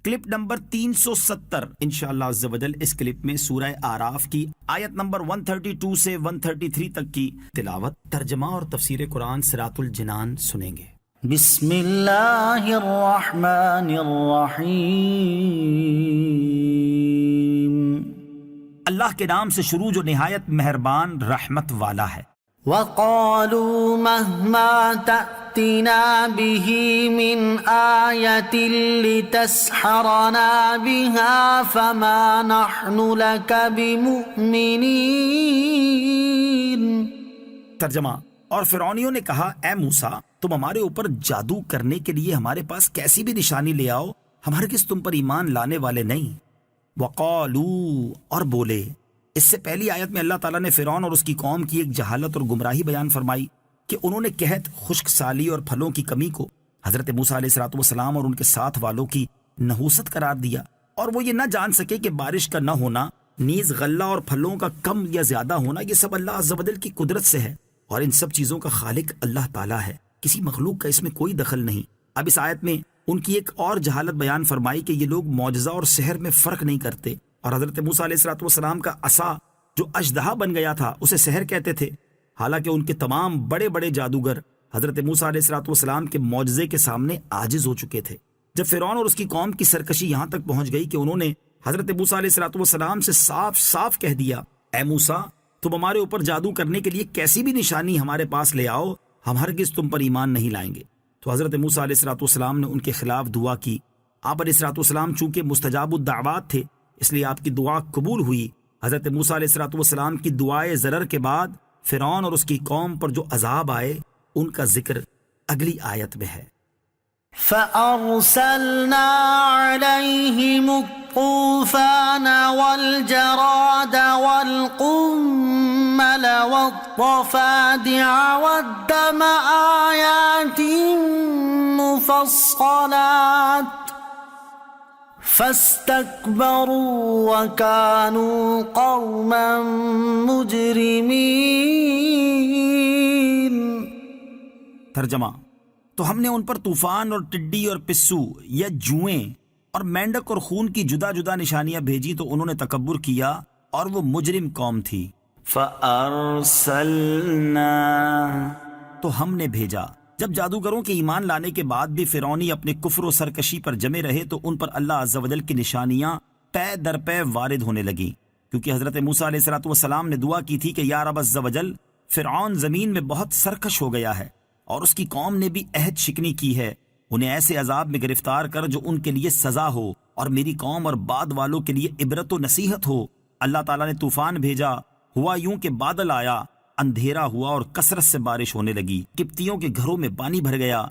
Clip number 370 انشاءاللہ عز و جل اس کلپ میں سورہ اعراف کی آیت نمبر 132 سے 133 تک کی تلاوت، ترجمہ اور تفسیر قرآن صراط الجنان سنیں گے۔ بسم اللہ الرحمن الرحیم، اللہ کے نام سے شروع جو نہایت مہربان رحمت والا ہے۔ وقالوا مهما تأتنا به من آية لتسحرنا بها فما نحن لك بمؤمنين۔ ترجمہ، اور فرعونیوں نے کہا اے موسیٰ تم ہمارے اوپر جادو کرنے کے لیے ہمارے پاس کیسی بھی نشانی لے آؤ، ہم ہرگز تم پر ایمان لانے والے نہیں۔ وقالوا، اور بولے۔ اس سے پہلی آیت میں اللہ تعالیٰ نے فرعون اور اس کی قوم کی ایک جہالت اور گمراہی بیان فرمائی کہ انہوں نے قحط، خشک سالی اور پھلوں کی کمی کو حضرت موسیٰ علیہ السلام اور ان کے ساتھ والوں کی نحوست قرار دیا، اور وہ یہ نہ جان سکے کہ بارش کا نہ ہونا، نیز غلہ اور پھلوں کا کم یا زیادہ ہونا، یہ سب اللہ عز و جل کی قدرت سے ہے، اور ان سب چیزوں کا خالق اللہ تعالیٰ ہے، کسی مخلوق کا اس میں کوئی دخل نہیں۔ اب اس آیت میں ان کی ایک اور جہالت بیان فرمائی کہ یہ لوگ معجزہ اور سحر میں فرق نہیں کرتے، اور حضرت موسیٰ علیہ السلام کا عصا جو اژدہا بن گیا تھا اسے سحر کہتے تھے، حالانکہ ان کے تمام بڑے بڑے جادوگر حضرت موسیٰ علیہ السلام کے معجزے کے سامنے عاجز ہو چکے تھے۔ جب فرعون اور اس کی قوم کی سرکشی یہاں تک پہنچ گئی کہ انہوں نے حضرت موسیٰ علیہ السلام سے صاف صاف کہہ دیا اے موسیٰ تم ہمارے اوپر جادو کرنے کے لیے کیسی بھی نشانی ہمارے پاس لے آؤ، ہم ہرگز تم پر ایمان نہیں لائیں گے۔ تو حضرت موسیٰ علیہ السلام نے ان کے خلاف دعا کی۔ آپ علیہ السلام چونکہ مستجاب الدعوات تھے اس لیے آپ کی دعا قبول ہوئی۔ حضرت موسیٰ علیہ السلام کی دعائے ضرر کے بعد فرعون اور اس کی قوم پر جو عذاب آئے ان کا ذکر اگلی آیت میں ہے۔ فَأَرْسَلْنَا عَلَيْهِمُ الطُّوفَانَ وَالْجَرَادَ وَالْقُمَّلَ وَالضَّفَادِعَ وَالدَّمَ آيَاتٍ مُفَصَّلَاتٍ فَاسْتَكْبَرُوا وَكَانُوا قَوْمًا مُجْرِمِينَ۔ ترجمہ، تو ہم نے ان پر طوفان اور ٹڈی اور پسو یا جوئیں اور مینڈک اور خون کی جدا جدا نشانیاں بھیجی تو انہوں نے تکبر کیا اور وہ مجرم قوم تھی۔ فَأَرْسَلْنَا، تو ہم نے بھیجا۔ جب جادوگروں کے ایمان لانے کے بعد بھی فرعونی اپنے کفر و سرکشی پر جمے رہے تو ان پر اللہ عز و جل کی نشانیاں پے در پے وارد ہونے لگیں، کیونکہ حضرت موسیٰ علیہ السلام نے دعا کی تھی کہ یا رب عز و جل فرعون زمین میں بہت سرکش ہو گیا ہے اور اس کی قوم نے بھی عہد شکنی کی ہے، انہیں ایسے عذاب میں گرفتار کر جو ان کے لیے سزا ہو اور میری قوم اور بعد والوں کے لیے عبرت و نصیحت ہو۔ اللہ تعالیٰ نے طوفان بھیجا، ہوا یوں کہ بادل آیا، اندھیرا ہوا اور کثرت سے بارش ہونے لگی، قبطیوں کے گھروں میں پانی بھر گیا،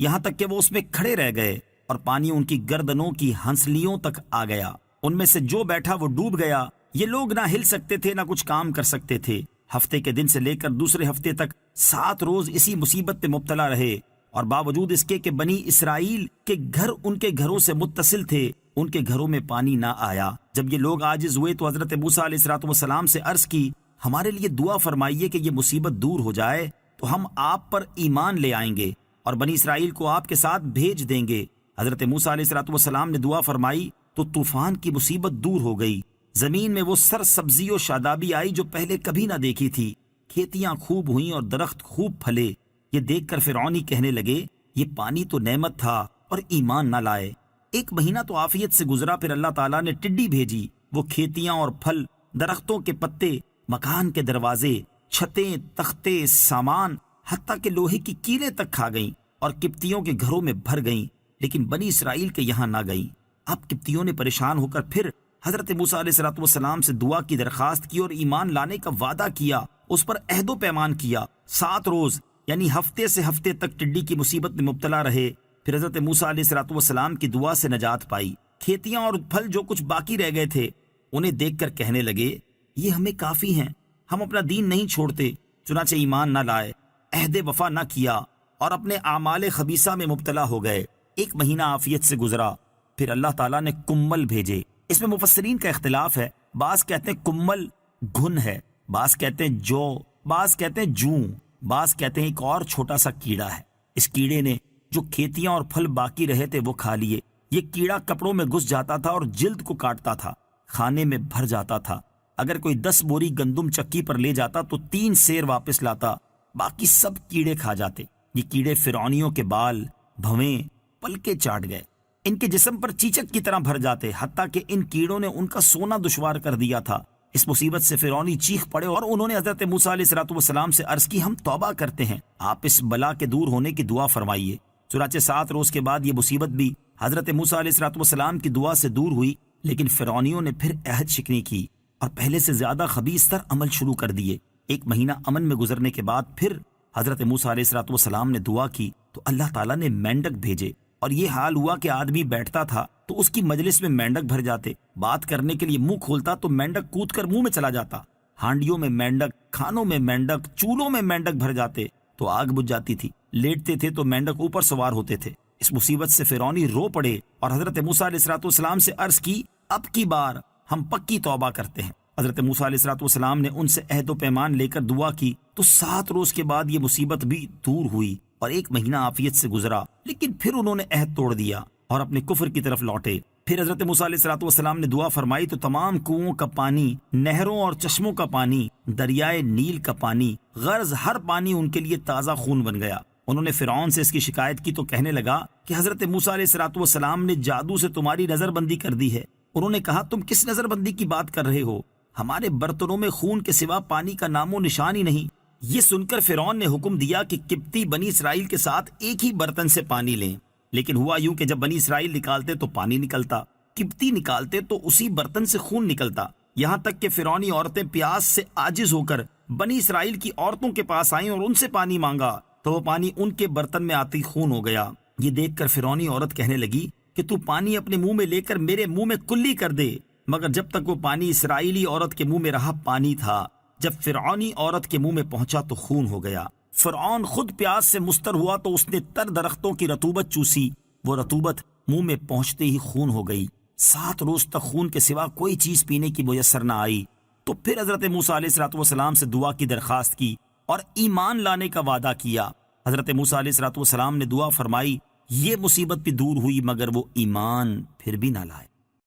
یہاں تک کہ وہ اس میں کھڑے رہ گئے اور پانی ان کی گردنوں کی ہنسلیوں تک آ گیا، ان میں سے جو بیٹھا وہ ڈوب گیا، یہ لوگ نہ ہل سکتے تھے نہ کچھ کام کر سکتے تھے۔ ہفتے کے دن سے لے کر دوسرے ہفتے تک 7 روز اسی مصیبت پہ مبتلا رہے، اور باوجود اس کے کہ بنی اسرائیل کے گھر ان کے گھروں سے متصل تھے ان کے گھروں میں پانی نہ آیا۔ جب یہ لوگ عاجز ہوئے تو حضرت موسیٰ علیہ السلام سے عرض کی ہمارے لیے دعا فرمائیے کہ یہ مصیبت دور ہو جائے تو ہم آپ پر ایمان لے آئیں گے اور بنی اسرائیل کو آپ کے ساتھ بھیج دیں گے۔ حضرت موسیٰ علیہ السلام نے دعا فرمائی تو طوفان کی مصیبت دور ہو گئی، زمین میں وہ سر سبزی و شادابی آئی جو پہلے کبھی نہ دیکھی تھی، کھیتیاں خوب ہوئیں اور درخت خوب پھلے۔ یہ دیکھ کر فرعونی کہنے لگے یہ پانی تو نعمت تھا اور ایمان نہ لائے۔ 1 مہینہ تو عافیت سے گزرا، پھر اللہ تعالیٰ نے ٹڈی بھیجی، وہ کھیتیاں اور پھل، درختوں کے پتے، مکان کے دروازے، چھتیں، تختے، سامان، حتیٰ کہ لوہے کی کیلیں تک کھا گئیں اور قبطیوں کے گھروں میں بھر گئیں، لیکن بنی اسرائیل کے یہاں نہ گئیں۔ اب قبطیوں نے پریشان ہو کر پھر حضرت موسیٰ علیہ السلام سے دعا کی درخواست کی اور ایمان لانے کا وعدہ کیا، اس پر عہد و پیمان کیا۔ 7 روز یعنی ہفتے سے ہفتے تک ٹڈی کی مصیبت میں مبتلا رہے، پھر حضرت موسیٰ علیہ السلام کی دعا سے نجات پائی۔ کھیتیاں اور پھل جو کچھ باقی رہ گئے تھے انہیں دیکھ کر کہنے لگے یہ ہمیں کافی ہیں، ہم اپنا دین نہیں چھوڑتے، چنانچہ ایمان نہ لائے، عہد وفا نہ کیا اور اپنے اعمال خبیثہ میں مبتلا ہو گئے۔ 1 مہینہ عافیت سے گزرا، پھر اللہ تعالیٰ نے کمل بھیجے۔ اس میں مفسرین کا اختلاف ہے، بعض کہتے ہیں کمل گھن ہے، بعض کہتے ہیں جو، بعض کہتے ہیں جوں، بعض کہتے ہیں ایک اور چھوٹا سا کیڑا ہے۔ اس کیڑے نے جو کھیتیاں اور پھل باقی رہے تھے وہ کھا لیے، یہ کیڑا کپڑوں میں گھس جاتا تھا اور جلد کو کاٹتا تھا، کھانے میں بھر جاتا تھا۔ اگر کوئی 10 بوری گندم چکی پر لے جاتا تو 3 سیر واپس لاتا، باقی سب کیڑے کھا جاتے۔ یہ کیڑے فرعونیوں کے بال، بھویں، پلکے چاٹ گئے، ان کے جسم پر چیچک کی طرح بھر جاتے، حتیٰ کہ ان کیڑوں نے ان کا سونا دشوار کر دیا تھا۔ اس مصیبت سے فرعونی چیخ پڑے اور انہوں نے حضرت موسیٰ علیہ السلام سے عرض کی، ہم توبہ کرتے ہیں، آپ اس بلا کے دور ہونے کی دعا فرمائیے۔ چنانچہ 7 روز کے بعد یہ مصیبت بھی حضرت موسیٰ علیہ السلام کی دعا سے دور ہوئی، لیکن فرعونیوں نے پھر عہد شکنی کی اور پہلے سے زیادہ خبیث تر عمل شروع کر دیے۔ 1 مہینہ امن میں گزرنے کے بعد پھر حضرت موسیٰ علیہ السلام نے دعا کی تو اللہ تعالیٰ نے مینڈک بھیجے، اور یہ حال ہوا کہ آدمی بیٹھتا تھا تو اس کی مجلس میں مینڈک بھر جاتے، بات کرنے کے لیے منہ کھولتا تو مینڈک کود کر منہ میں چلا جاتا، ہانڈیوں میں مینڈک، کھانوں میں مینڈک، چولوں میں مینڈک بھر جاتے تو آگ بجھ جاتی تھی، لیٹتے تھے تو مینڈک اوپر سوار ہوتے تھے۔ اس مصیبت سے فرعونی رو پڑے اور حضرت موسیٰ علیہ السلام سے عرض کی، اب کی بار ہم پکی توبہ کرتے ہیں۔ حضرت موسیٰ علیہ السلام نے ان سے عہد و پیمان لے کر دعا کی تو 7 روز کے بعد یہ مصیبت بھی دور ہوئی اور 1 مہینہ عافیت سے گزرا، لیکن پھر انہوں نے عہد توڑ دیا اور اپنے کفر کی طرف لوٹے۔ پھر حضرت موسیٰ علیہ السلام نے دعا فرمائی تو تمام کنوؤں کا پانی، نہروں اور چشموں کا پانی، دریائے نیل کا پانی، غرض ہر پانی ان کے لیے تازہ خون بن گیا۔ انہوں نے فرعون سے اس کی شکایت کی تو کہنے لگا کہ حضرت موسیٰ علیہ السلام نے جادو سے تمہاری نظر بندی کر دی ہے۔ انہوں نے کہا، تم کس نظر بندی کی بات کر رہے ہو؟ ہمارے برتنوں میں خون کے سوا پانی کا نام و نشان ہی نہیں۔ یہ سن کر فرعون نے حکم دیا کہ قبطی بنی اسرائیل کے ساتھ ایک ہی برتن سے پانی لیں، لیکن ہوا یوں کہ جب بنی اسرائیل نکالتے تو پانی نکلتا، قبطی نکالتے تو اسی برتن سے خون نکلتا، یہاں تک کہ فرعونی عورتیں پیاس سے عاجز ہو کر بنی اسرائیل کی عورتوں کے پاس آئیں اور ان سے پانی مانگا تو وہ پانی ان کے برتن میں آتی خون ہو گیا۔ یہ دیکھ کر فرعونی عورت کہنے لگی کہ تو پانی اپنے منہ میں لے کر میرے منہ میں کلی کر دے، مگر جب تک وہ پانی اسرائیلی عورت کے منہ میں رہا پانی تھا، جب فرعونی عورت کے منہ میں پہنچا تو خون ہو گیا۔ فرعون خود پیاس سے مستر ہوا تو اس نے تر درختوں کی رطوبت چوسی، وہ رطوبت منہ میں پہنچتے ہی خون ہو گئی۔ 7 روز تک خون کے سوا کوئی چیز پینے کی میسر نہ آئی۔ تو پھر حضرت موسیٰ علیہ السلام سے دعا کی درخواست کی اور ایمان لانے کا وعدہ کیا۔ حضرت موسیٰ علیہ السلام نے دعا فرمائی، یہ مصیبت بھی دور ہوئی مگر وہ ایمان پھر بھی نہ لائے۔